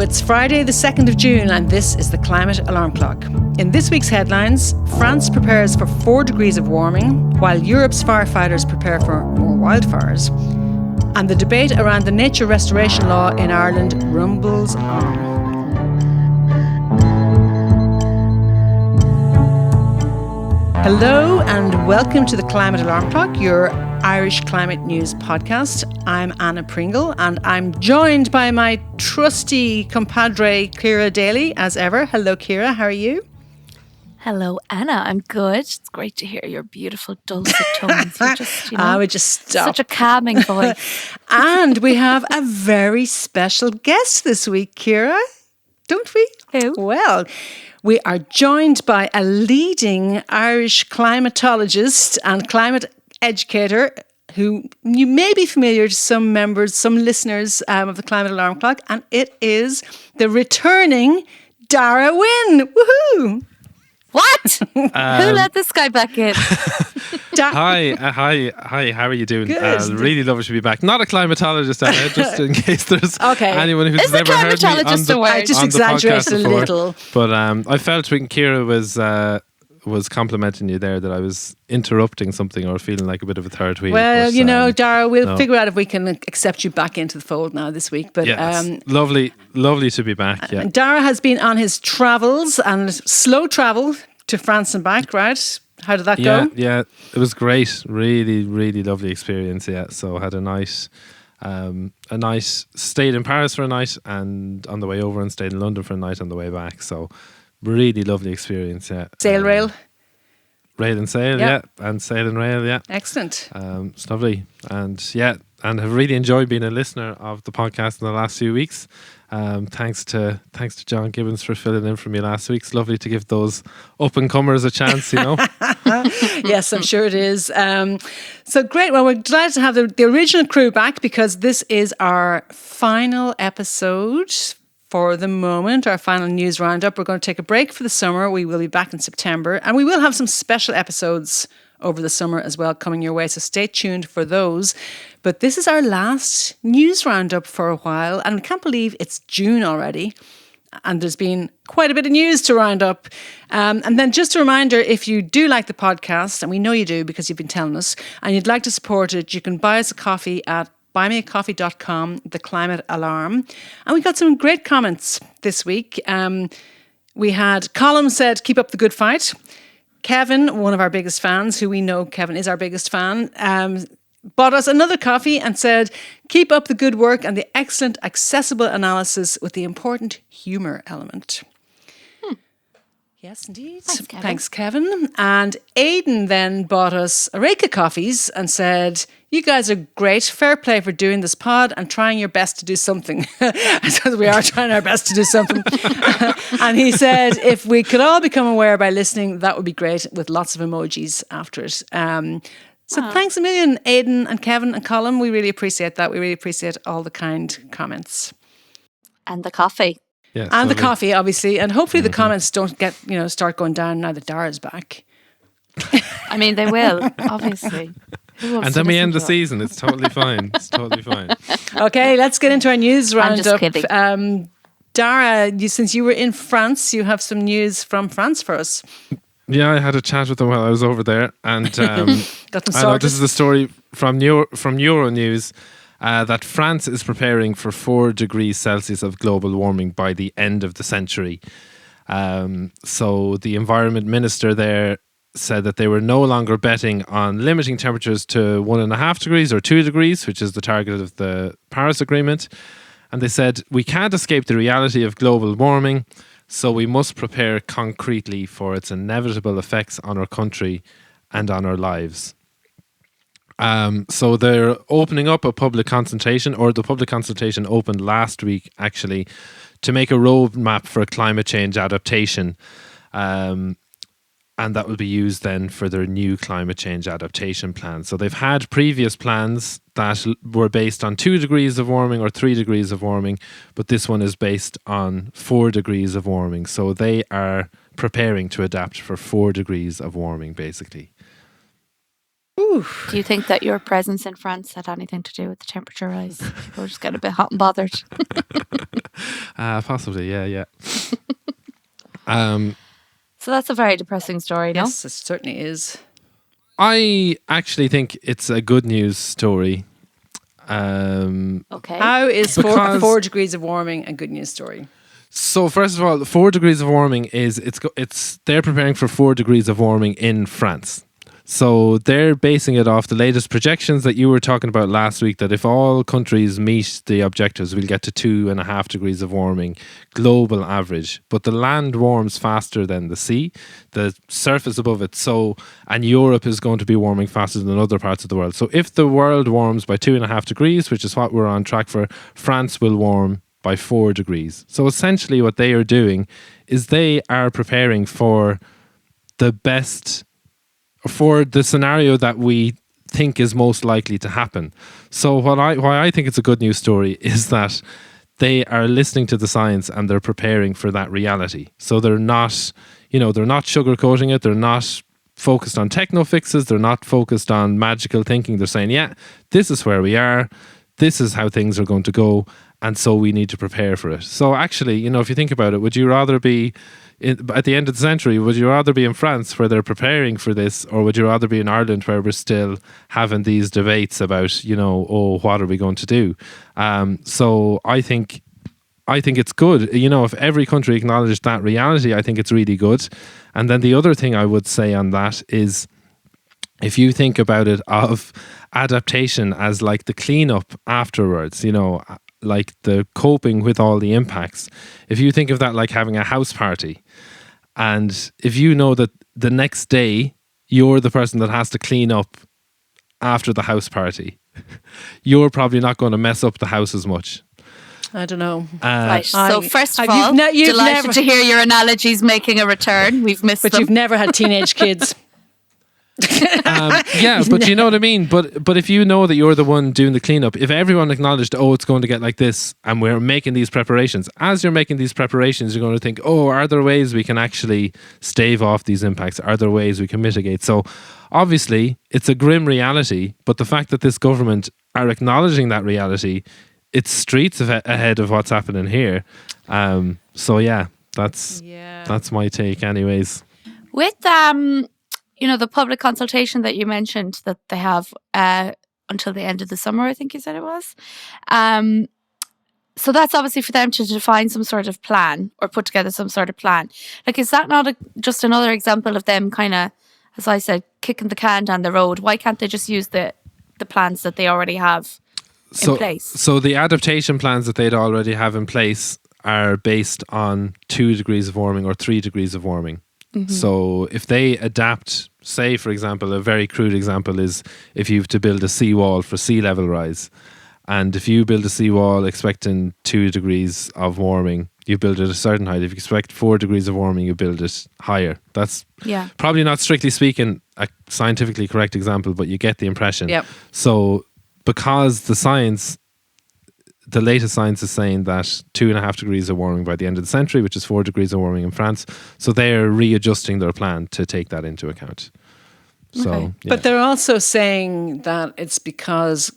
it's Friday the 2nd of June and this is the Climate Alarm Clock. In this week's headlines, France prepares for 4 degrees of warming while Europe's firefighters prepare for more wildfires. And the debate around the nature restoration law in Ireland rumbles on. Hello and welcome to the Climate Alarm Clock, your Irish climate news podcast. I'm Anna Pringle and I'm joined by my trusty compadre Ciara Daly as ever. Hello Ciara, how are you? Hello Anna, I'm good. It's great to hear your beautiful dulcet tones. We just stop. Such a calming voice. And we have a very special guest this week, Ciara, don't we? Who? Well, we are joined by a leading Irish climatologist and climate educator who you may be familiar to some members, some listeners of the Climate Alarm Clock, and it is the returning Darragh Wynne. Woohoo! What? Who let this guy back in? Hi. How are you doing? Good. Really lovely to be back. Not a climatologist, Anna, just in case there's anyone who's Is a never heard me on climatologist the, a word? I just on the exaggerated podcast a before. little. But I felt when Ciara was complimenting you there that I was interrupting something or feeling like a bit of a third wheel. Well, but, Darragh, we'll figure out if we can accept you back into the fold now this week. But yeah, it's lovely to be back. Yeah. Darragh has been on his travels and slow travel to France and back, right? How did that go? Yeah, it was great. Really, really lovely experience. Yeah, so I had a nice stayed in Paris for a night, and on the way over, and stayed in London for a night on the way back. So really lovely experience. Yeah, Sail rail. Rail and sail, Yeah. yeah, and sail and rail, yeah. Excellent. It's lovely, and have really enjoyed being a listener of the podcast in the last few weeks. Thanks to John Gibbons for filling in for me last week. It's lovely to give those up and comers a chance, you know. Yes, I'm sure it is. So great. Well, we're delighted to have the original crew back because this is our final episode for the moment, our final news roundup. We're going to take a break for the summer. We will be back in September and we will have some special episodes over the summer as well coming your way. So stay tuned for those. But this is our last news roundup for a while. And we can't believe it's June already. And there's been quite a bit of news to round up. And then just a reminder, if you do like the podcast, and we know you do because you've been telling us, and you'd like to support it, you can buy us a coffee at buymeacoffee.com, The Climate Alarm. And we got some great comments this week. We had Colm said, keep up the good fight. Kevin, one of our biggest fans, who we know Kevin is our biggest fan, bought us another coffee and said, keep up the good work and the excellent accessible analysis with the important humour element. Yes, indeed. Thanks, Kevin. And Aidan then bought us Areca coffees and said, you guys are great. Fair play for doing this pod and trying your best to do something. I suppose we are trying our best to do something. And he said, if we could all become aware by listening, that would be great, with lots of emojis after it. So thanks a million, Aidan and Kevin and Colm. We really appreciate that. We really appreciate all the kind comments. And the coffee. Yeah, and the coffee, obviously. And hopefully the comments don't start going down now that Darragh's back. I mean, they will, obviously. And then we end the season. It's totally fine. Okay, let's get into our news roundup. I'm just kidding. Darragh, since you were in France, you have some news from France for us. Yeah, I had a chat with them while I was over there, and Got them I know sorted. this is a story from Euronews that France is preparing for 4 degrees Celsius of global warming by the end of the century. So the environment minister there said that they were no longer betting on limiting temperatures to 1.5 degrees or 2 degrees, which is the target of the Paris Agreement. And they said, we can't escape the reality of global warming, so we must prepare concretely for its inevitable effects on our country and on our lives. So they're opening up a public consultation, or the public consultation opened last week, actually, to make a roadmap for climate change adaptation. And that will be used then for their new climate change adaptation plan. So they've had previous plans that were based on 2 degrees of warming or 3 degrees of warming, but this one is based on 4 degrees of warming. So they are preparing to adapt for 4 degrees of warming, basically. Ooh. Do you think that your presence in France had anything to do with the temperature rise? People were just getting a bit hot and bothered. Possibly, yeah. So that's a very depressing story, no? Yes, it certainly is. I actually think it's a good news story. Okay. How is Because- 4 degrees of warming a good news story? So first of all, 4 degrees of warming is they're preparing for 4 degrees of warming in France. So they're basing it off the latest projections that you were talking about last week, that if all countries meet the objectives, we'll get to 2.5 degrees of warming global average. But the land warms faster than the sea, the surface above it. So, and Europe is going to be warming faster than other parts of the world. So if the world warms by 2.5 degrees, which is what we're on track for, France will warm by 4 degrees. So essentially what they are doing is they are preparing for the best, for the scenario that we think is most likely to happen. So why I think it's a good news story is that they are listening to the science and they're preparing for that reality. So they're not, they're not sugarcoating it. They're not focused on techno fixes. They're not focused on magical thinking. They're saying, yeah, this is where we are. This is how things are going to go. And so we need to prepare for it. So actually, if you think about it, would you rather be at the end of the century, would you rather be in France where they're preparing for this, or would you rather be in Ireland where we're still having these debates about, what are we going to do? So I think it's good. If every country acknowledged that reality, I think it's really good. And then the other thing I would say on that is, if you think about it, of adaptation as like the cleanup afterwards, like the coping with all the impacts. If you think of that like having a house party, and if you know that the next day you're the person that has to clean up after the house party, you're probably not going to mess up the house as much. I don't know. Right. So first of all, you've delighted never, to hear your analogies making a return. We've missed but them. you've never had teenage kids. Yeah, but you know what I mean. But if you know that you're the one doing the cleanup, if everyone acknowledged, it's going to get like this, and we're making these preparations. As you're making these preparations, you're going to think, are there ways we can actually stave off these impacts? Are there ways we can mitigate? So obviously, it's a grim reality. But the fact that this government are acknowledging that reality, it's streets ahead of what's happening here. So yeah, that's my take, anyways. With the public consultation that you mentioned that they have until the end of the summer, I think you said it was. So that's obviously for them to define some sort of plan or put together some sort of plan. Like, is that not just another example of them kind of, as I said, kicking the can down the road? Why can't they just use the plans that they already have in place? So the adaptation plans that they'd already have in place are based on 2 degrees of warming or 3 degrees of warming. Mm-hmm. So if they adapt, say, for example, a very crude example is if you have to build a seawall for sea level rise. And if you build a seawall expecting 2 degrees of warming, you build it at a certain height. If you expect 4 degrees of warming, you build it higher. That's probably not strictly speaking a scientifically correct example, but you get the impression. Yep. So because the latest science is saying that 2.5 degrees of warming by the end of the century, which is 4 degrees of warming in France. So they're readjusting their plan to take that into account. So, Okay. yeah. But they're also saying that it's because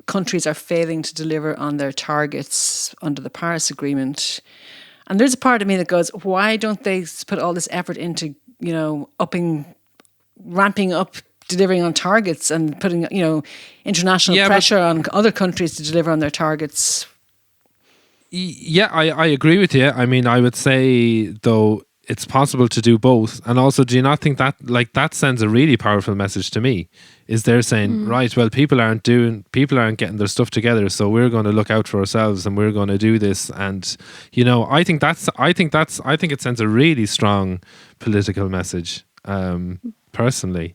countries are failing to deliver on their targets under the Paris Agreement. And there's a part of me that goes, why don't they put all this effort into, ramping up delivering on targets and putting, international pressure on other countries to deliver on their targets? Yeah, I agree with you. I mean, I would say, though, it's possible to do both. And also, do you not think that, that sends a really powerful message to me? Is they're saying, right, well, people aren't getting their stuff together, so we're going to look out for ourselves and we're going to do this. And, I think it sends a really strong political message, personally.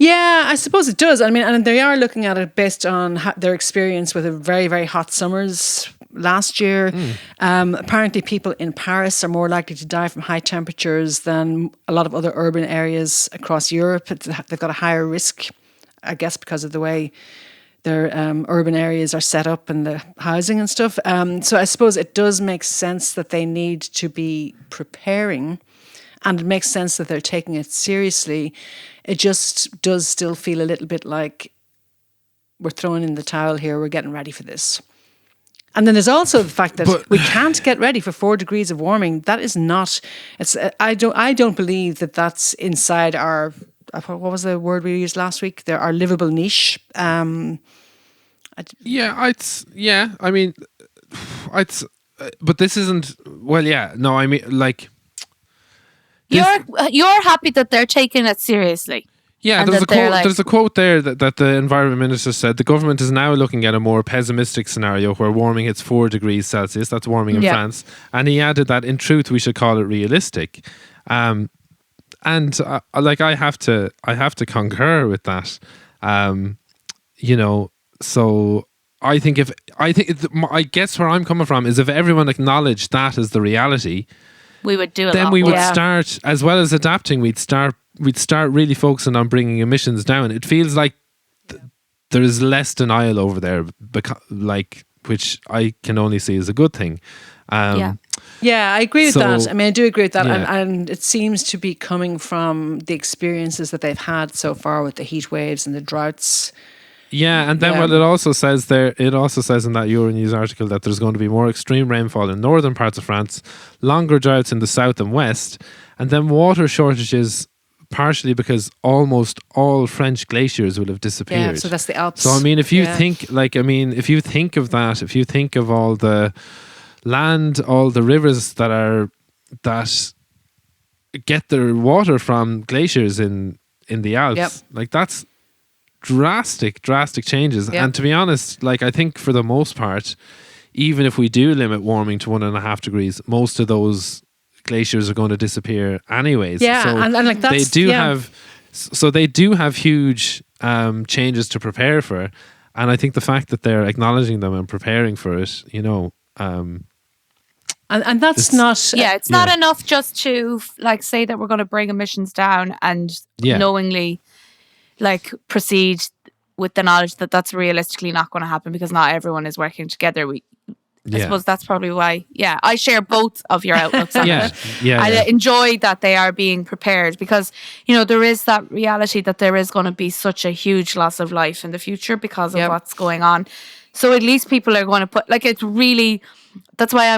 Yeah, I suppose it does. I mean, and they are looking at it based on their experience with a very, very hot summers last year. Apparently people in Paris are more likely to die from high temperatures than a lot of other urban areas across Europe. They've got a higher risk, I guess, because of the way their urban areas are set up and the housing and stuff. So I suppose it does make sense that they need to be preparing. and it makes sense that they're taking it seriously. It just does still feel a little bit like we're throwing in the towel here, we're getting ready for this. And then there's also the fact that we can't get ready for 4 degrees of warming. That is not. I don't believe that that's inside our. What was the word we used last week? Our livable niche. I mean, but this isn't. Well, yeah. No, I mean, like. You're happy that they're taking it seriously. Yeah, there's a quote there that the Environment Minister said the government is now looking at a more pessimistic scenario where warming hits 4 degrees Celsius. That's warming in France. And he added that in truth we should call it realistic. And I have to concur with that. So I guess where I'm coming from is if everyone acknowledged that as the reality, we would do it. Then we would start, as well as adapting, we'd start really focusing on bringing emissions down. It feels like there is less denial over there, which I can only see as a good thing. Yeah, I agree with that. I mean, I do agree with that, and it seems to be coming from the experiences that they've had so far with the heat waves and the droughts. Yeah, and then what it also says there, it also says in that Euronews article that there's going to be more extreme rainfall in northern parts of France, longer droughts in the south and west, and then water shortages partially because almost all French glaciers will have disappeared. Yeah, so that's the Alps. So I mean, if you think of that, if you think of all the land, all the rivers that get their water from glaciers in the Alps, like that's drastic changes. And to be honest, like I think for the most part, even if we do limit warming to 1.5 degrees, most of those glaciers are going to disappear anyways. Yeah, so and like that's, they do have huge changes to prepare for, and I think the fact that they're acknowledging them and preparing for it, and that's not. It's not enough just to like say that we're going to bring emissions down and knowingly like proceed with the knowledge that that's realistically not going to happen because not everyone is working together. I suppose that's probably why. Yeah, I share both of your outlooks on it. I enjoy that they are being prepared because, there is that reality that there is going to be such a huge loss of life in the future because of what's going on. So at least people are going to put, like, it's really, that's why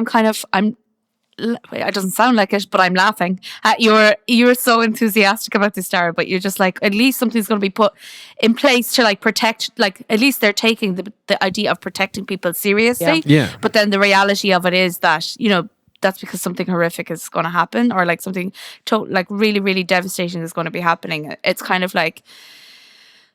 it doesn't sound like it, but I'm laughing at you're so enthusiastic about this, Darragh, but you're just like, at least something's going to be put in place to like protect, like at least they're taking the idea of protecting people seriously. Yeah. But then the reality of it is that, that's because something horrific is going to happen or like something like really, really devastating is going to be happening. It's kind of like,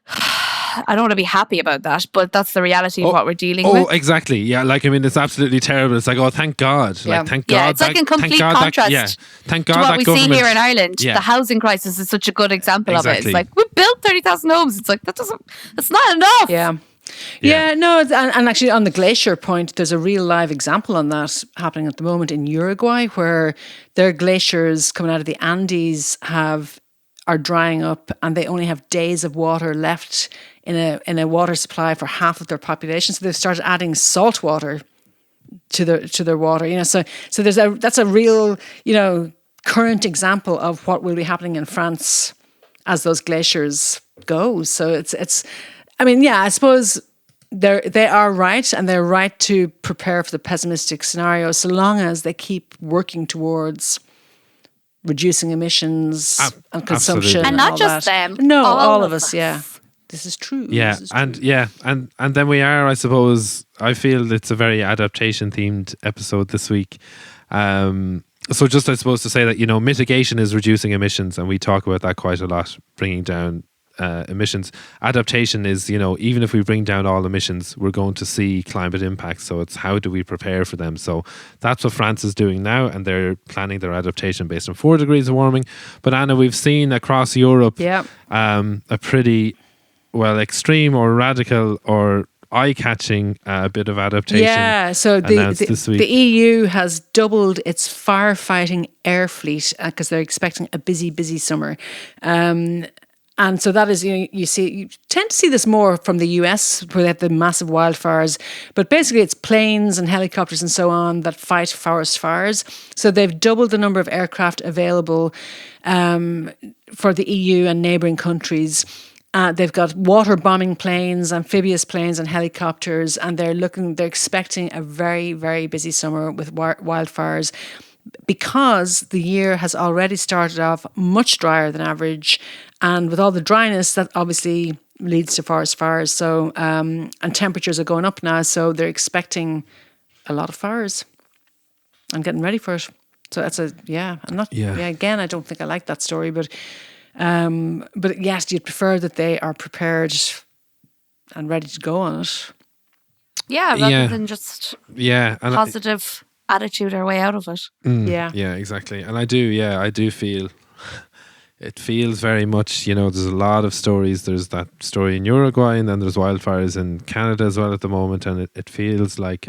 I don't want to be happy about that, but that's the reality of what we're dealing with. Oh, exactly. Yeah, like, I mean, it's absolutely terrible. It's like, oh, thank God. Yeah. Like, thank God. Yeah, it's like in complete contrast thank God to what that we see here in Ireland. Yeah. The housing crisis is such a good example of it. It's like, we built 30,000 homes. It's like, that's not enough. Yeah, no, and actually on the glacier point, there's a real live example on that happening at the moment in Uruguay, where their glaciers coming out of the Andes are drying up, and they only have days of water left in a water supply for half of their population. So they've started adding salt water to their water. So that's a real current example of what will be happening in France as those glaciers go. So it's I mean, I suppose they are right, and they're right to prepare for the pessimistic scenario, so long as they keep working towards reducing emissions and consumption, and not just them. No, all of us. Yeah, this is true. Yeah, and then we are. I suppose I feel it's a very adaptation themed episode this week. So just I suppose to say that mitigation is reducing emissions, and we talk about that quite a lot, bringing down emissions. Adaptation is, even if we bring down all emissions, we're going to see climate impacts. So it's how do we prepare for them? So that's what France is doing now, and they're planning their adaptation based on 4 degrees of warming. But Anna, we've seen across Europe a pretty extreme or radical or eye-catching bit of adaptation. Yeah, so the EU has doubled its firefighting air fleet because they're expecting a busy summer. And so that is, you tend to see this more from the US where they have the massive wildfires. But basically it's planes and helicopters and so on that fight forest fires. So they've doubled the number of aircraft available for the EU and neighbouring countries. They've got water bombing planes, amphibious planes and helicopters. And they're expecting a very, very busy summer with wildfires, because the year has already started off much drier than average. And with all the dryness, that obviously leads to forest fires. So, and temperatures are going up now. So they're expecting a lot of fires and getting ready for it. So that's again, I don't think I like that story, but yes, you'd prefer that they are prepared and ready to go on it. Yeah, rather than just positive attitude our way out of it. Yeah, exactly. And I do feel it feels very much, there's a lot of stories. There's that story in Uruguay, and then there's wildfires in Canada as well at the moment, and it feels like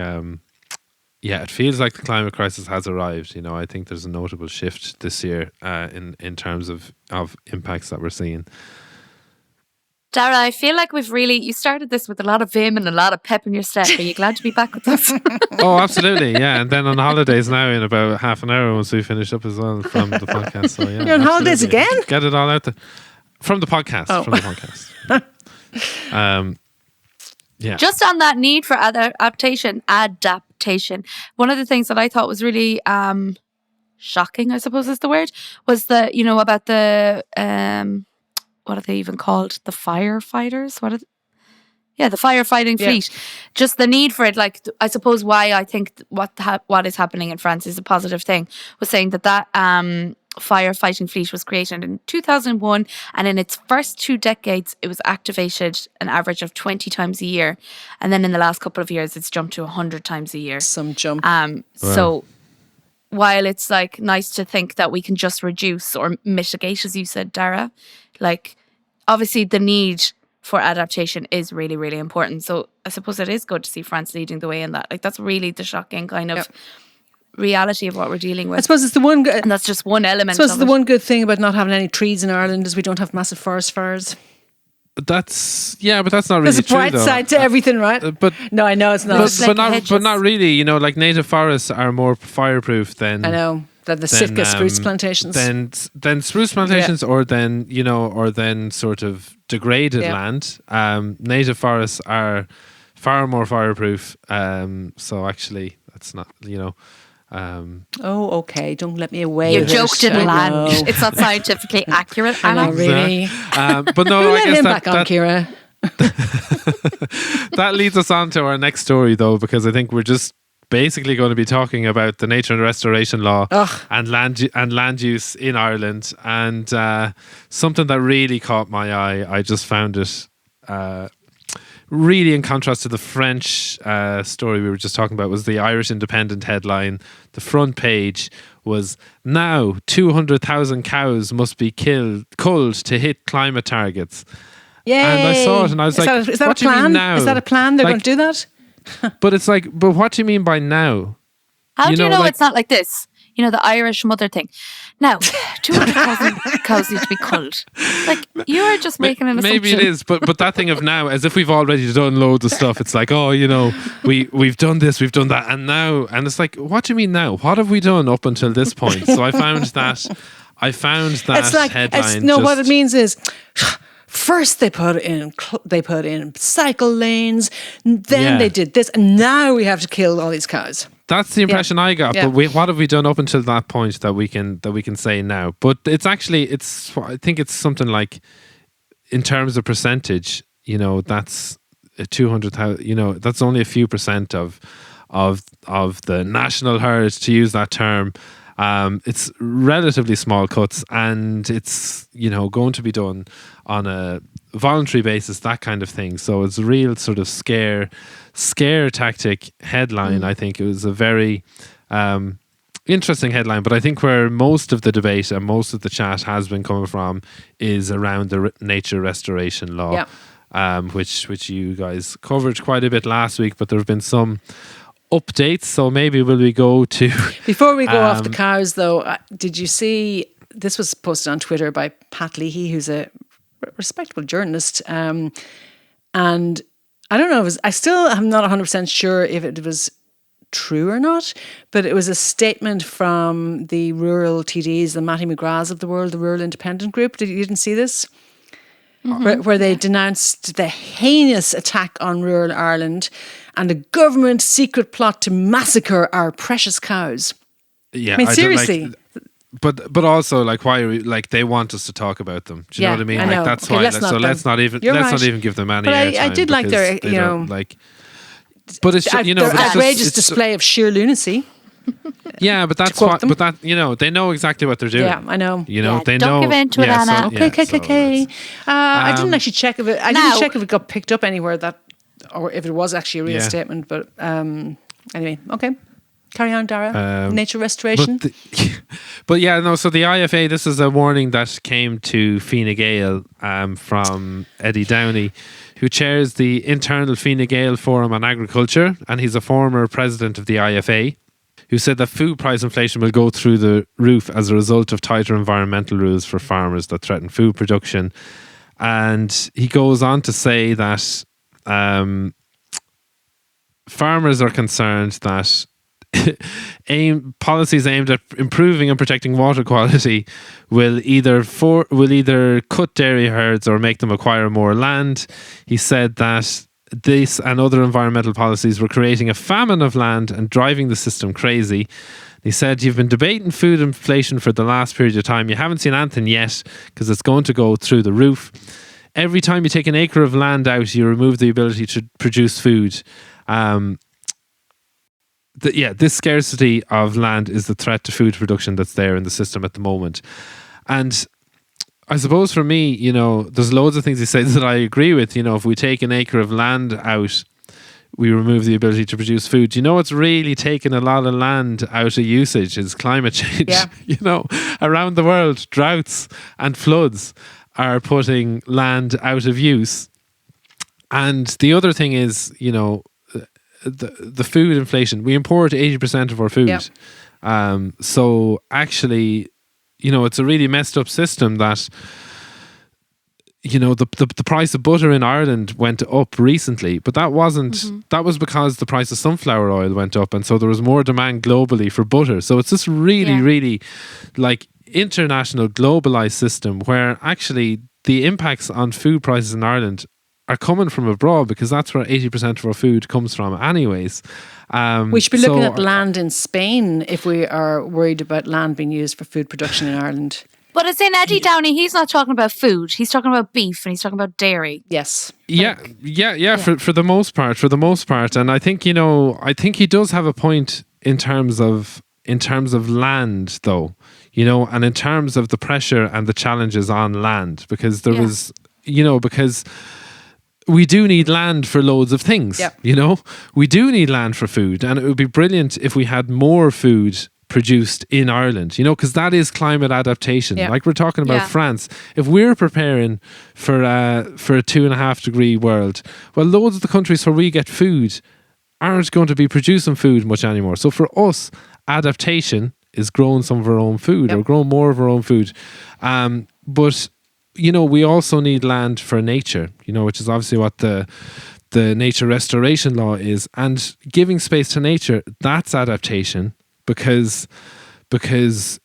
it feels like the climate crisis has arrived. I think there's a notable shift this year in terms of impacts that we're seeing. Darragh, I feel like you started this with a lot of vim and a lot of pep in your step. Are you glad to be back with us? Oh, absolutely, yeah. And then on holidays now in about half an hour once we finish up as well from the podcast. So yeah, you're on holidays again? Get it all out there. From the podcast. Oh. From the podcast. Yeah. Just on that need for adaptation. One of the things that I thought was really shocking, I suppose is the word, was about the what are they even called? The firefighters? The firefighting fleet. Just the need for it. Like, I suppose why I think what is happening in France is a positive thing, was saying that firefighting fleet was created in 2001, and in its first 2 decades it was activated an average of 20 times a year, and then in the last couple of years it's jumped to 100 times a year. Some jump. So while it's like nice to think that we can just reduce or mitigate, as you said, Darragh, like obviously the need for adaptation is really, really important. So I suppose it is good to see France leading the way in that. Like, that's really the shocking kind of reality of what we're dealing with. I suppose it's the one and that's just one element. I suppose it's the one good thing about not having any trees in Ireland is we don't have massive forest fires. But that's not really There's a true, bright though. side to everything, right? But no, I know it's not. But not really. Like native forests are more fireproof than I know than the Sitka spruce plantations. Than spruce plantations, or then sort of degraded land. Native forests are far more fireproof. So actually, that's not okay, don't let me away. Your with joke it. didn't I land. know. It's not scientifically accurate, Anna. Really. But no, I guess back on, Ciara. That leads us on to our next story, though, because I think we're just basically going to be talking about the nature and restoration law and land use in Ireland, and something that really caught my eye. I just found it really in contrast to the French story we were just talking about. Was the Irish Independent headline. The front page was, "Now 200,000 cows must be culled to hit climate targets." Yay. And I saw it and I was like, is that what a do you mean plan? now? Is that a plan? They're going to do that? But it's like, but what do you mean by now? How do you know it's not like this? The Irish mother thing. Now, 200,000 cows need to be culled. Like, you're just making an assumption. Maybe it is, but that thing of now, as if we've already done loads of stuff. It's like, we've done this, we've done that, and now, and it's like, what do you mean now? What have we done up until this point? So I found that it's like, headline. What it means is, first they put in cycle lanes, then they did this, and now we have to kill all these cows. That's the impression I got. Yeah. But what have we done up until that point that we can say now? But I think it's something like, in terms of percentage, that's 200,000. That's only a few percent of the national herd, to use that term. It's relatively small cuts, and it's going to be done on a voluntary basis, that kind of thing. So it's a real sort of scare tactic headline. I think it was a very interesting headline, but I think where most of the debate and most of the chat has been coming from is around the nature restoration law, which you guys covered quite a bit last week, but there have been some updates. So maybe will we go to... Before we go off the cows, though, did you see, this was posted on Twitter by Pat Leahy, who's a respectable journalist. And I don't know, I still am not 100% sure if it was true or not, but it was a statement from the rural TDs, the Matty McGraths of the world, the Rural Independent Group. You didn't see this? Where they denounced the heinous attack on rural Ireland and a government secret plot to massacre our precious cows. Yeah, I mean, seriously. But also, like, why are we, like, they want us to talk about them? Do you know what I mean? I know. Like, that's Okay, why. let's Not even give them any But airtime. I did like their, because they don't, like. But it's their but it's just- outrageous it's display of sheer lunacy. Yeah, but that's quote what. them. But that they know exactly what they're doing. Yeah, I know. You know, Yeah, they don't know. give in to it, Anna. Okay. I didn't actually check if it. I didn't Now- check if it got picked up anywhere or if it was actually a real Yeah. statement. But anyway, okay. Carry on, Darragh. Nature But, restoration. but yeah, no. So the IFA, this is a warning that came to Fine Gael from Eddie Downey, who chairs the internal Fine Gael Forum on Agriculture, and he's a former president of the IFA, who said that food price inflation will go through the roof as a result of tighter environmental rules for farmers that threaten food production. And he goes on to say that farmers are concerned that policies aimed at improving and protecting water quality will either cut dairy herds or make them acquire more land. He said that this and other environmental policies were creating a famine of land and driving the system crazy. He said, you've been debating food inflation for the last period of time. You haven't seen anything yet because it's going to go through the roof. Every time you take an acre of land out, you remove the ability to produce food. This scarcity of land is the threat to food production that's there in the system at the moment. And I suppose for me, there's loads of things he says that I agree with. If we take an acre of land out, we remove the ability to produce food. What's really taken a lot of land out of usage is climate change. Yeah. Around the world, droughts and floods are putting land out of use. And the other thing is, the food inflation. We import 80% of our food. Yep. So actually, it's a really messed up system that, the price of butter in Ireland went up recently, but that wasn't, that was because the price of sunflower oil went up. And so there was more demand globally for butter. So it's this really, really like international globalized system where actually the impacts on food prices in Ireland are coming from abroad because that's where 80% of our food comes from anyways. We should be looking at land in Spain if we are worried about land being used for food production in Ireland. But it's in Eddie Downey, he's not talking about food. He's talking about beef and he's talking about dairy. Yes. Yeah. For the most part. And I think, he does have a point in terms of land though, and in terms of the pressure and the challenges on land, because there was, because we do need land for loads of things. Yep. We do need land for food, and it would be brilliant if we had more food produced in Ireland, because that is climate adaptation. Yep. Like we're talking about Yeah. France. If we're preparing for a 2.5 degree world, well, loads of the countries where we get food aren't going to be producing food much anymore. So for us, adaptation is growing some of our own food or growing more of our own food. But we also need land for nature, which is obviously what the nature restoration law is. And giving space to nature, that's adaptation because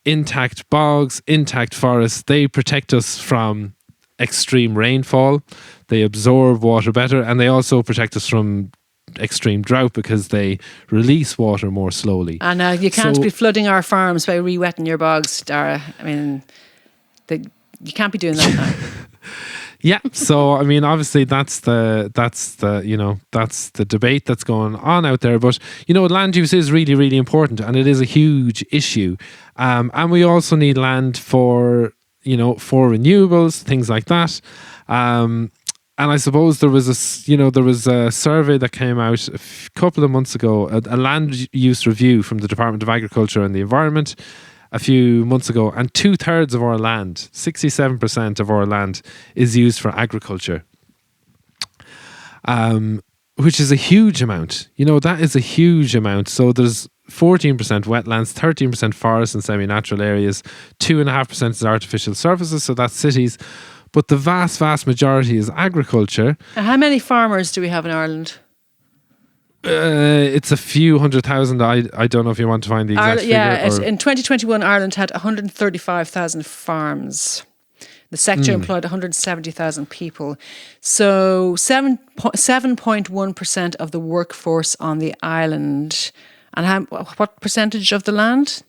intact bogs, intact forests, they protect us from extreme rainfall. They absorb water better, and they also protect us from extreme drought because they release water more slowly. And you can't be flooding our farms by re-wetting your bogs, Darragh. I mean, you can't be doing that now. Yeah, so I mean, obviously that's the debate that's going on out there. But land use is really, really important, and it is a huge issue. And we also need land for renewables, things like that. And I suppose there was a survey that came out a couple of months ago, a land use review from the Department of Agriculture and the Environment a few months ago, and 2/3 of our land, 67% of our land, is used for agriculture, which is a huge amount. That is a huge amount. So there's 14% wetlands, 13% forests and semi-natural areas, 2.5% is artificial surfaces, so that's cities. but the vast majority is agriculture. And how many farmers do we have in Ireland? It's a few 100,000. I don't know if you want to find the exact figure. In 2021, Ireland had 135,000 farms. The sector employed 170,000 people. So 7.1% of the workforce on the island. And what percentage of the land?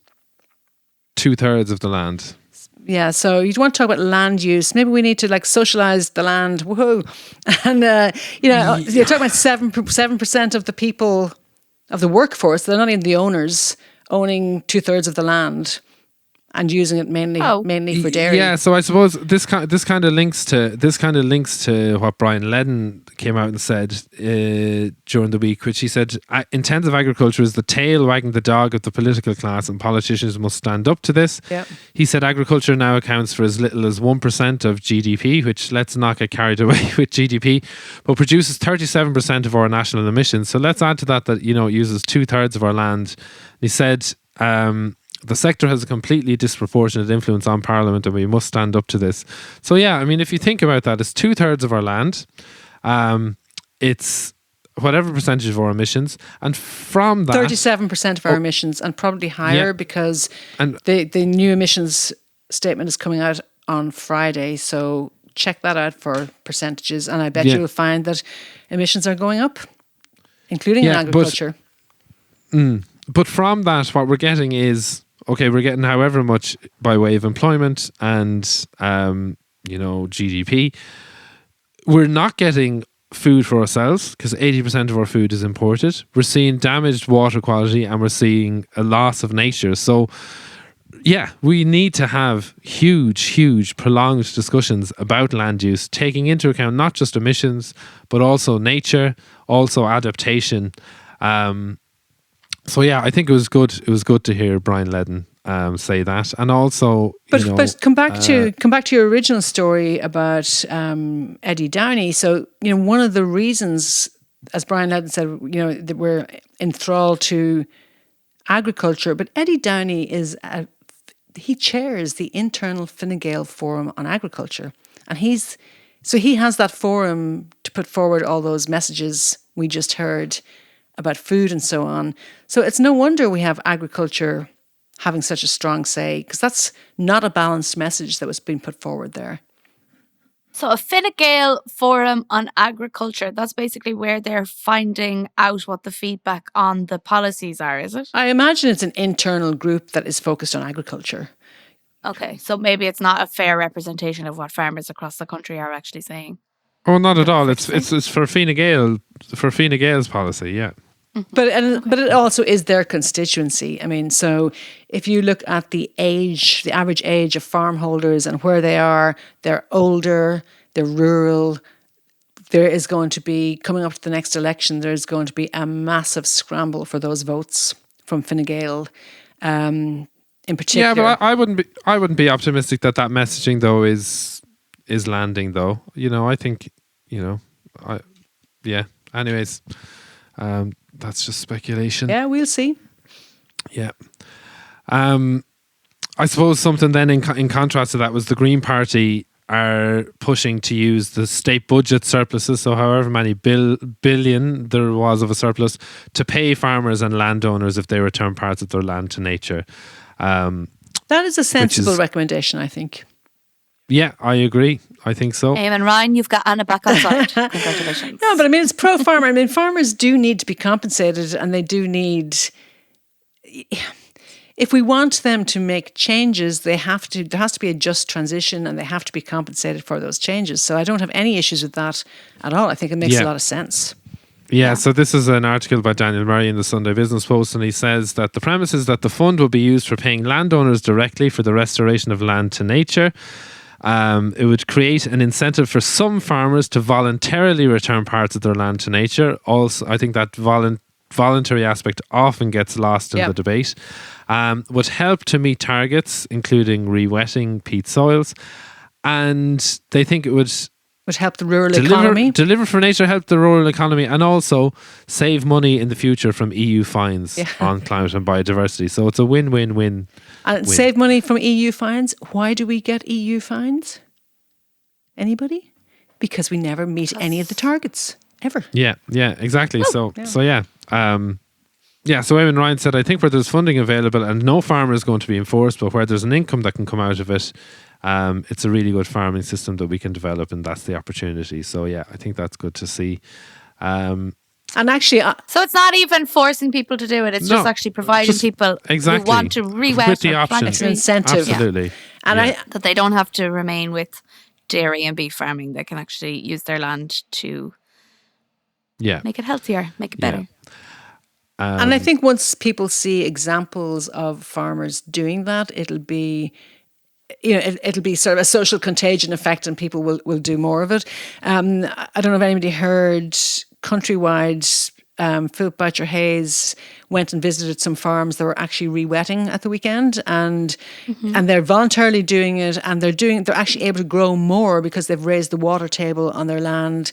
2/3 of the land. Yeah, so you want to talk about land use. Maybe we need to socialize the land. Woohoo! And you're talking about 7% of the people of the workforce. They're not even the owners owning 2/3 of the land and using it mainly for dairy. Yeah, so I suppose this kind of links to what Brian Ledden came out and said during the week, which he said intensive agriculture is the tail wagging the dog of the political class, and politicians must stand up to this. Yep. He said agriculture now accounts for as little as 1% of GDP, which, let's not get carried away with GDP, but produces 37% of our national emissions. So let's add to that it uses 2/3 of our land. He said the sector has a completely disproportionate influence on Parliament, and we must stand up to this. So yeah, I mean, if you think about that, it's 2/3 of our land. It's whatever percentage of our emissions, and from that 37% of our emissions, and probably higher because the new emissions statement is coming out on Friday. So check that out for percentages, and I bet you'll find that emissions are going up, including in agriculture. But from that, what we're getting is, okay, we're getting however much by way of employment and GDP. We're not getting food for ourselves because 80% of our food is imported. We're seeing damaged water quality, and we're seeing a loss of nature. So yeah, we need to have huge prolonged discussions about land use, taking into account not just emissions but also nature, also adaptation. So yeah, I think it was good. It was good to hear Brian Ledden say that, and also, but come back to your original story about Eddie Downey. So one of the reasons, as Brian Ledden said, that we're enthralled to agriculture, but Eddie Downey he chairs the internal Fine Gael Forum on Agriculture, and he has that forum to put forward all those messages we just heard about food and so on. So it's no wonder we have agriculture having such a strong say, because that's not a balanced message that was being put forward there. So a Fine Gael forum on agriculture, that's basically where they're finding out what the feedback on the policies are, is it? I imagine it's an internal group that is focused on agriculture. Okay, so maybe it's not a fair representation of what farmers across the country are actually saying. Oh, not at all. It's for Fine Gael, for Fine Gael's policy, yeah. But it also is their constituency. I mean, so if you look at the average age of farm holders and where they are, they're older, they're rural. There is going to be, coming up to the next election, there's going to be a massive scramble for those votes from Fine Gael, in particular. Yeah, but I wouldn't be optimistic that messaging though is landing though. I think anyways, that's just speculation. Yeah, we'll see. Yeah. I suppose something then in contrast to that was the Green Party are pushing to use the state budget surpluses, so however many billion there was of a surplus, to pay farmers and landowners if they return parts of their land to nature. That is a sensible recommendation, I think. Yeah, I agree. I think so. And Ryan, you've got Anna back outside. Congratulations. No, but I mean, it's pro-farmer. I mean, farmers do need to be compensated, and they do need... If we want them to make changes, there has to be a just transition, and they have to be compensated for those changes. So I don't have any issues with that at all. I think it makes a lot of sense. Yeah, so this is an article by Daniel Murray in the Sunday Business Post, and he says that the premise is that the fund will be used for paying landowners directly for the restoration of land to nature. It would create an incentive for some farmers to voluntarily return parts of their land to nature. Also, I think that voluntary aspect often gets lost in the debate. Would help to meet targets, including re-wetting peat soils. And they think it would help the rural economy. Deliver for nature, help the rural economy, and also save money in the future from EU fines on climate and biodiversity. So it's a win-win-win. And save money from EU fines. Why do we get EU fines? Anybody? Because we never meet any of the targets ever. Yeah, exactly. So yeah. So Eamon Ryan said, I think where there's funding available and no farmer is going to be enforced, but where there's an income that can come out of it, it's a really good farming system that we can develop, and that's the opportunity. So yeah, I think that's good to see. And actually, so it's not even forcing people to do it. It's just actually providing people who want to re-wet with the or option. plant a it's tree. an incentive. Absolutely. And That they don't have to remain with dairy and beef farming. They can actually use their land to make it healthier, make it better. And I think once people see examples of farmers doing that, it'll be, it'll be sort of a social contagion effect, and people will do more of it. I don't know if anybody heard countrywide. Philip Boucher Hayes went and visited some farms that were actually re-wetting at the weekend, and they're voluntarily doing it, and they're actually able to grow more because they've raised the water table on their land.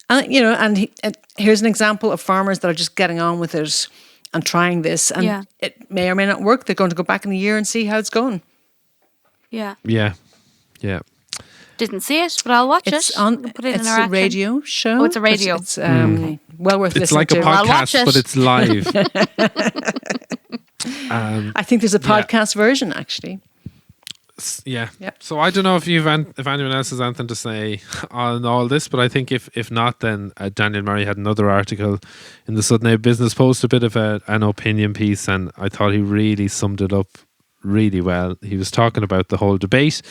And here's an example of farmers that are just getting on with it and trying this, and it may or may not work. They're going to go back in a year and see how it's going. Yeah. Didn't see it, but I'll watch it. Put it in our a radio show. Oh, it's a radio. It's well worth it's listening to. It's like a podcast, but it's live. I think there's a podcast version, actually. Yeah. So I don't know if anyone else has anything to say on all this, but I think if not, then Daniel Murray had another article in the Suddenay Business Post, a bit of an opinion piece, and I thought he really summed it up really well. He was talking about the whole debate,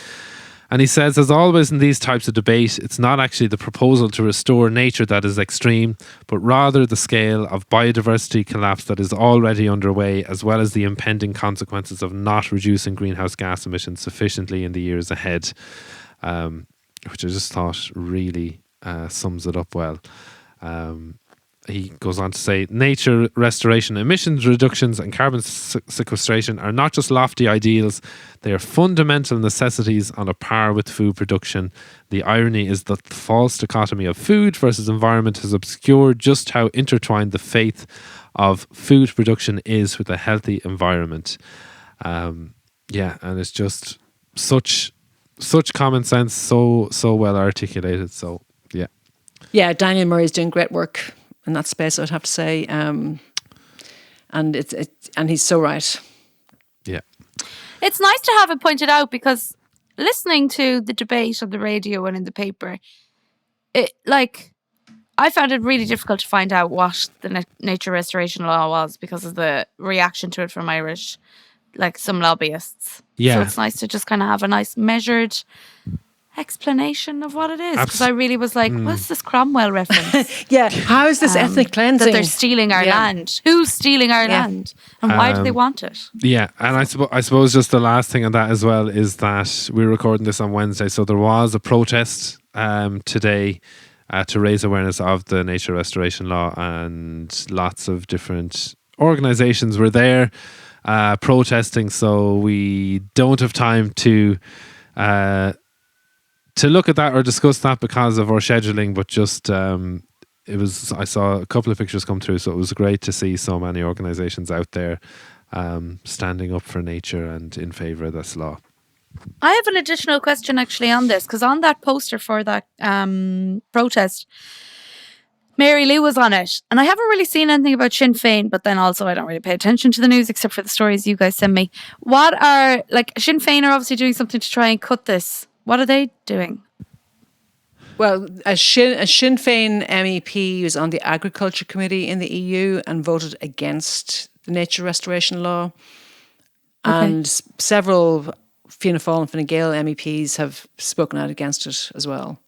and he says, as always in these types of debate, it's not actually the proposal to restore nature that is extreme, but rather the scale of biodiversity collapse that is already underway, as well as the impending consequences of not reducing greenhouse gas emissions sufficiently in the years ahead, which I just thought really sums it up well. He goes on to say, nature restoration, emissions reductions and carbon sequestration are not just lofty ideals, they are fundamental necessities on a par with food production. The irony is that the false dichotomy of food versus environment has obscured just how intertwined the faith of food production is with a healthy environment. And it's just such common sense, so well articulated. So yeah, Daniel Murray is doing great work in that space, I'd have to say, and he's so right. Yeah, it's nice to have it pointed out, because listening to the debate on the radio and in the paper, I found it really difficult to find out what the nature restoration law was because of the reaction to it from Irish, some lobbyists. Yeah, so it's nice to just kind of have a nice measured explanation of what it is, because I really was like, what's this Cromwell reference? How is this ethnic cleansing? That they're stealing our land. Who's stealing our land? And why do they want it? Yeah, and I suppose just the last thing on that as well is that we're recording this on Wednesday, so there was a protest today to raise awareness of the nature restoration law, and lots of different organisations were there protesting, so we don't have time to look at that or discuss that because of our scheduling, but just I saw a couple of pictures come through, so it was great to see so many organisations out there standing up for nature and in favour of this law. I have an additional question actually on this, because on that poster for that protest, Mary Lou was on it, and I haven't really seen anything about Sinn Féin, but then also I don't really pay attention to the news except for the stories you guys send me. What are, Sinn Féin are obviously doing something to try and cut this. What are they doing? Well, a Sinn Féin MEP was on the Agriculture Committee in the EU and voted against the nature restoration law. Okay. And several Fianna Fáil and Fine Gael MEPs have spoken out against it as well.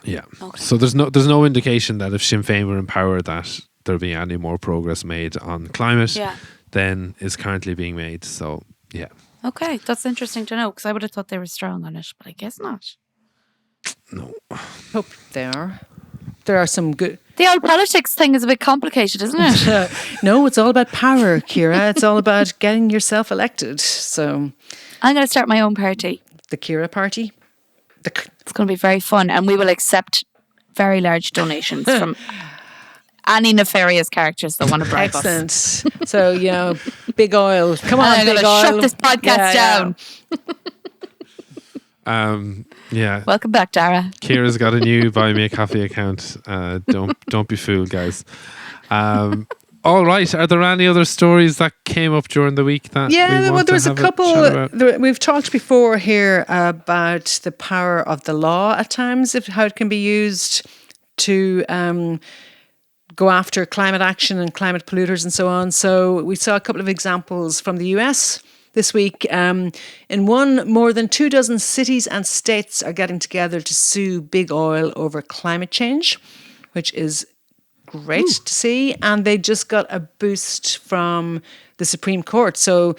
Yeah. Okay. So there's no indication that if Sinn Féin were in power that there'll be any more progress made on climate than is currently being made. So, yeah. Okay, that's interesting to know, because I would have thought they were strong on it, but I guess not. No. Hope they are. There are some good... The old politics thing is a bit complicated, isn't it? No, it's all about power, Ciara. It's all about getting yourself elected. So I'm going to start my own party. The Ciara Party. It's going to be very fun, and we will accept very large donations from any nefarious characters that want to bribe Excellent. Us. So, Big Oil. Come on, I'm Big going to Oil. shut this podcast down. Yeah. Welcome back, Darragh. Ciara's got a new Buy Me a Coffee account. Don't be fooled, guys. All right. Are there any other stories that came up during the week that we want there was to a have couple. chat about? We've talked before here about the power of the law at times, how it can be used to go after climate action and climate polluters and so on. So we saw a couple of examples from the US this week. In one, more than 24 cities and states are getting together to sue big oil over climate change, which is great to see. And they just got a boost from the Supreme Court. So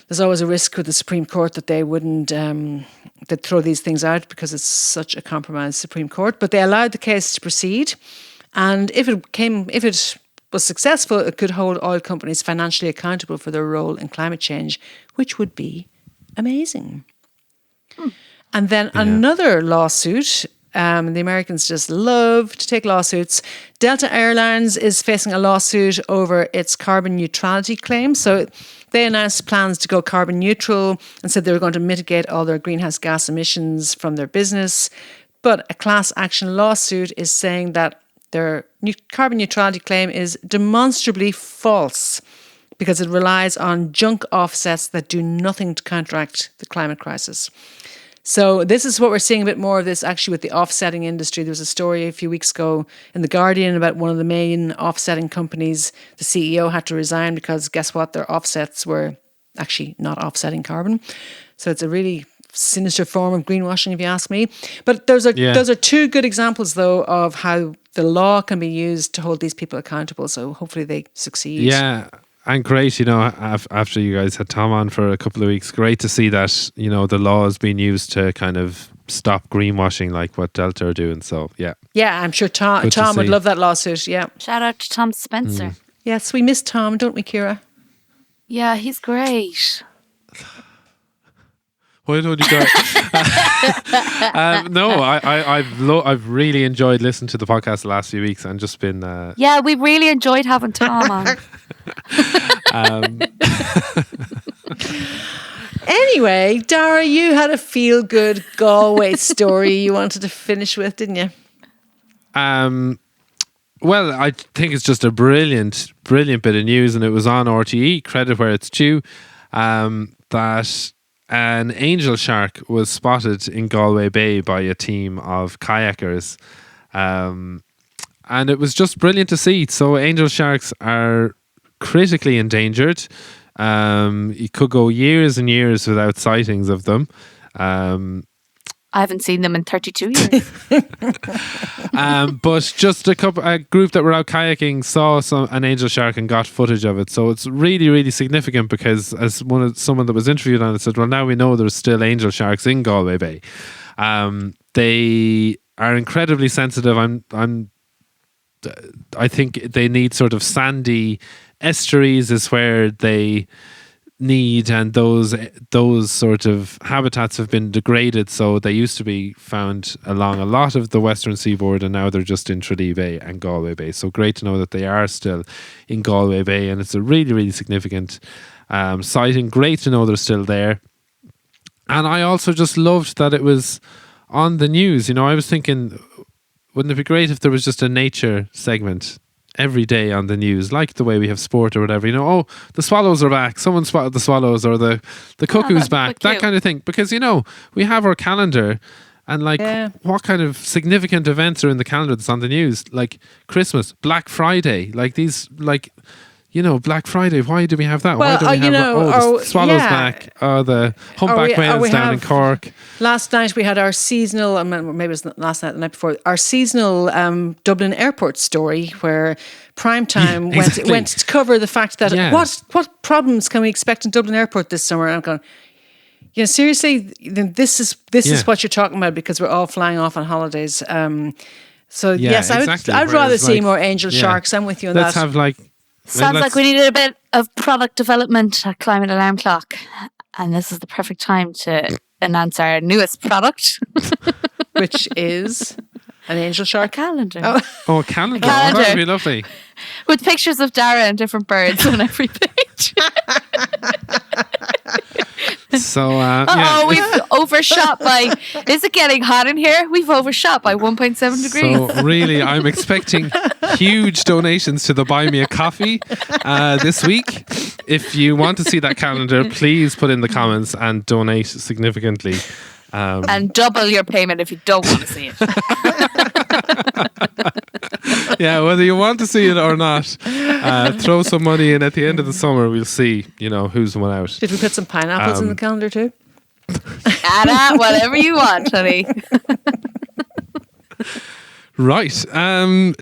there's always a risk with the Supreme Court that they wouldn't they'd throw these things out because it's such a compromised Supreme Court. But they allowed the case to proceed. And if it was successful, it could hold oil companies financially accountable for their role in climate change, which would be amazing. And then another lawsuit. The Americans just love to take lawsuits. Delta Airlines is facing a lawsuit over its carbon neutrality claim. So they announced plans to go carbon neutral and said they were going to mitigate all their greenhouse gas emissions from their business. But a class action lawsuit is saying that their carbon neutrality claim is demonstrably false because it relies on junk offsets that do nothing to counteract the climate crisis. So this is what we're seeing a bit more of this actually with the offsetting industry. There was a story a few weeks ago in The Guardian about one of the main offsetting companies. The CEO had to resign because guess what? Their offsets were actually not offsetting carbon. So it's a really sinister form of greenwashing, if you ask me. But those are two good examples, though, of how the law can be used to hold these people accountable. So hopefully they succeed. Yeah. And great, after you guys had Tom on for a couple of weeks, great to see that, the law is being used to kind of stop greenwashing like what Delta are doing. So, yeah. Yeah, I'm sure Tom would love that lawsuit. Yeah. Shout out to Tom Spencer. Yes, we miss Tom, don't we, Ciara? Yeah, he's great. Why don't you go? No, I've really enjoyed listening to the podcast the last few weeks and just been. Yeah, we really enjoyed having Tom on. Anyway, Darragh, you had a feel-good Galway story you wanted to finish with, didn't you? Well, I think it's just a brilliant bit of news, and it was on RTE. Credit where it's due. That an angel shark was spotted in Galway Bay by a team of kayakers. And it was just brilliant to see. So angel sharks are critically endangered. You could go years and years without sightings of them. I haven't seen them in 32 years. But just a group that were out kayaking saw an angel shark and got footage of it. So it's really, really significant because as someone that was interviewed on it said, well, now we know there's still angel sharks in Galway Bay. They are incredibly sensitive. I think they need sort of sandy estuaries is where they need, and those sort of habitats have been degraded, so they used to be found along a lot of the western seaboard and now they're just in Tralee Bay and Galway Bay. So great to know that they are still in Galway Bay, and it's a really, really significant sighting. Great to know they're still there. And I also just loved that it was on the news. I was thinking, wouldn't it be great if there was just a nature segment every day on the news, like the way we have sport or whatever, oh, the swallows are back, someone spotted the swallows, or the cuckoo's back, that kind of thing. Because, we have our calendar and what kind of significant events are in the calendar that's on the news? Like Christmas, Black Friday, Black Friday, why do we have that? Well, why do we have the swallows back, or the humpback whales down in Cork? Last night we had our seasonal, maybe it was not last night, the night before, our seasonal Dublin airport story where Primetime went to cover the fact that what problems can we expect in Dublin airport this summer? And I'm going, seriously, this is what you're talking about, because we're all flying off on holidays. Yes, I'd rather see more angel sharks. I'm with you on that. Let's have Sounds like we needed a bit of product development at Climate Alarm Clock. And this is the perfect time to announce our newest product. Which is an angel shark? A calendar. Oh, a calendar. Oh, that would be lovely. With pictures of Darragh and different birds on every page. So, Oh, we've overshot by. Is it getting hot in here? We've overshot by 1.7 degrees. So really, I'm expecting huge donations to the Buy Me a Coffee this week. If you want to see that calendar, please put in the comments and donate significantly. And double your payment if you don't want to see it. Yeah, whether you want to see it or not, throw some money in at the end of the summer. We'll see, who's won out. Did we put some pineapples in the calendar too? Anna, whatever you want, honey. Right.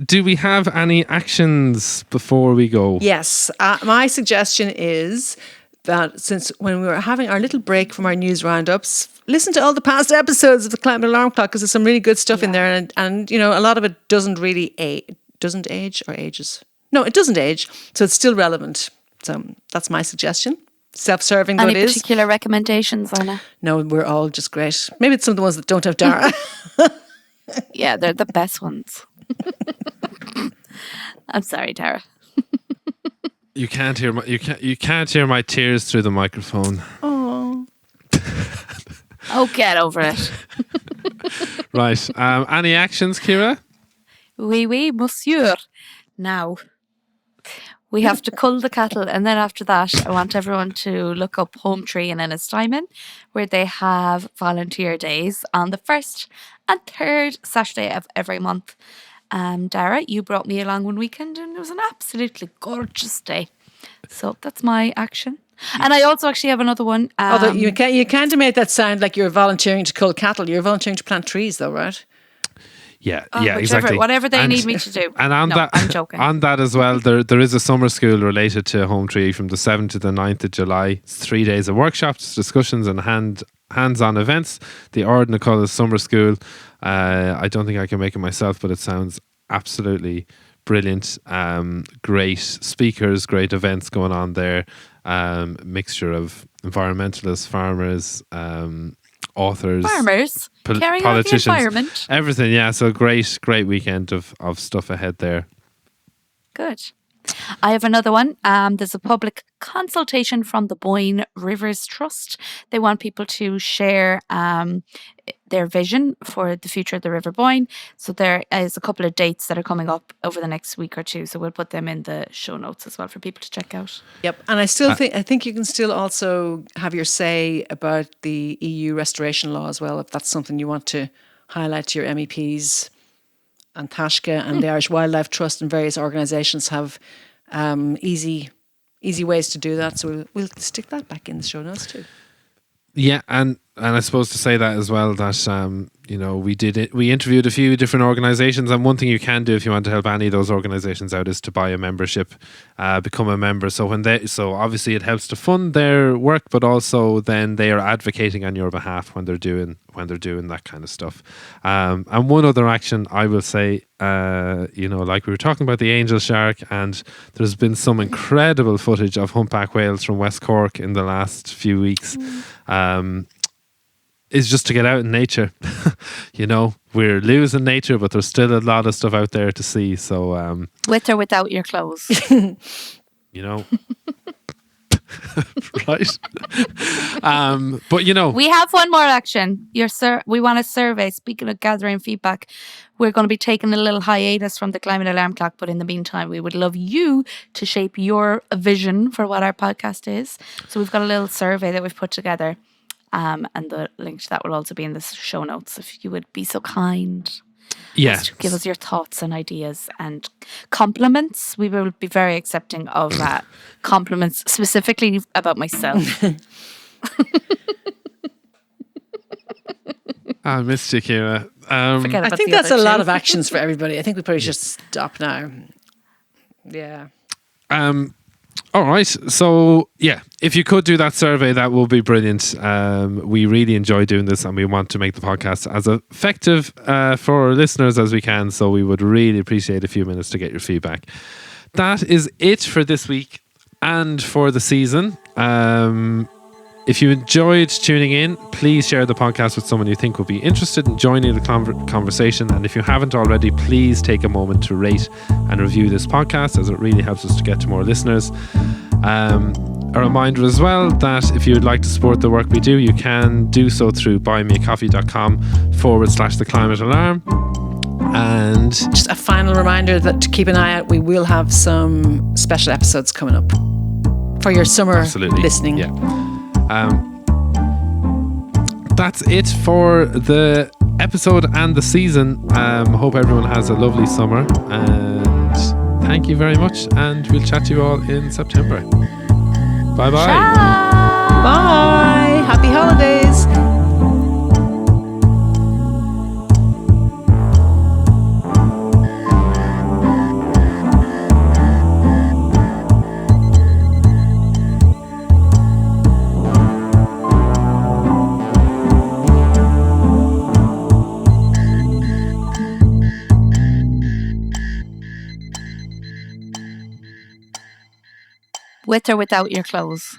Do we have any actions before we go? Yes. My suggestion is that since when we were having our little break from our news roundups, listen to all the past episodes of the Climate Alarm Clock because there's some really good stuff in there, and a lot of it doesn't really doesn't age or ages. No, it doesn't age, so it's still relevant. So that's my suggestion. Self-serving, though it is. Any particular recommendations, Anna? No, we're all just great. Maybe it's some of the ones that don't have Darragh. Yeah, they're the best ones. I'm sorry, Tara. You can't hear my tears through the microphone. Oh. Oh, get over it. Right. Any actions, Ciara? Oui, monsieur. Now, we have to cull the cattle, and then after that, I want everyone to look up Home Tree in Ennistimon, where they have volunteer days on the 1st and 3rd Saturday of every month. Darragh, you brought me along one weekend, and it was an absolutely gorgeous day. So that's my action. And I also actually have another one. Although you can't make that sound like you're volunteering to cull cattle. You're volunteering to plant trees, though, right? Yeah, whichever, exactly. Whatever they need me to do. And on I'm joking. On that as well, there is a summer school related to Home Tree from the 7th to the 9th of July. It's 3 days of workshops, discussions and hands-on events. The Ardnaculla Summer School. I don't think I can make it myself, but it sounds absolutely brilliant. Great speakers, great events going on there. Mixture of environmentalists, farmers, authors, farmers, caring politicians, about the environment, everything. Yeah, so great weekend of stuff ahead there. Good. I have another one. There's a public consultation from the Boyne Rivers Trust. They want people to share their vision for the future of the River Boyne. So there is a couple of dates that are coming up over the next week or two. So we'll put them in the show notes as well for people to check out. Yep. And I think you can still also have your say about the EU restoration law as well, if that's something you want to highlight to your MEPs. And Taishke and the Irish Wildlife Trust and various organisations have easy ways to do that. So we'll stick that back in the show notes too. Yeah, and I suppose to say that as well, that we interviewed a few different organisations, and one thing you can do if you want to help any of those organisations out is to buy a membership, become a member. So obviously it helps to fund their work, but also then they are advocating on your behalf when they're doing that kind of stuff. And one other action I will say, like we were talking about the angel shark, and there's been some incredible footage of humpback whales from West Cork in the last few weeks. Is just to get out in nature. We're losing nature, but there's still a lot of stuff out there to see. So with or without your clothes. Right. But we have one more action. We want a survey. Speaking of gathering feedback, we're going to be taking a little hiatus from the Climate Alarm Clock, but in the meantime, we would love you to shape your vision for what our podcast is. So we've got a little survey that we've put together. And the link to that will also be in the show notes if you would be so kind. Yeah. To give us your thoughts and ideas and compliments. We will be very accepting of that. Compliments specifically about myself. I missed you, Ciara. I think that's a lot of actions for everybody. I think we probably should stop now. Yeah. All right. So, yeah, if you could do that survey, that will be brilliant. We really enjoy doing this, and we want to make the podcast as effective for our listeners as we can. So we would really appreciate a few minutes to get your feedback. That is it for this week and for the season. If you enjoyed tuning in, please share the podcast with someone you think will be interested in joining the conversation. And if you haven't already, please take a moment to rate and review this podcast, as it really helps us to get to more listeners. A reminder as well that if you would like to support the work we do, you can do so through buymeacoffee.com/the climate alarm. And just a final reminder that to keep an eye out, we will have some special episodes coming up for your summer listening. Yeah. That's it for the episode and the season. Hope everyone has a lovely summer, and thank you very much, and we'll chat to you all in September. Bye bye. Bye. Happy holidays. With or without your clothes.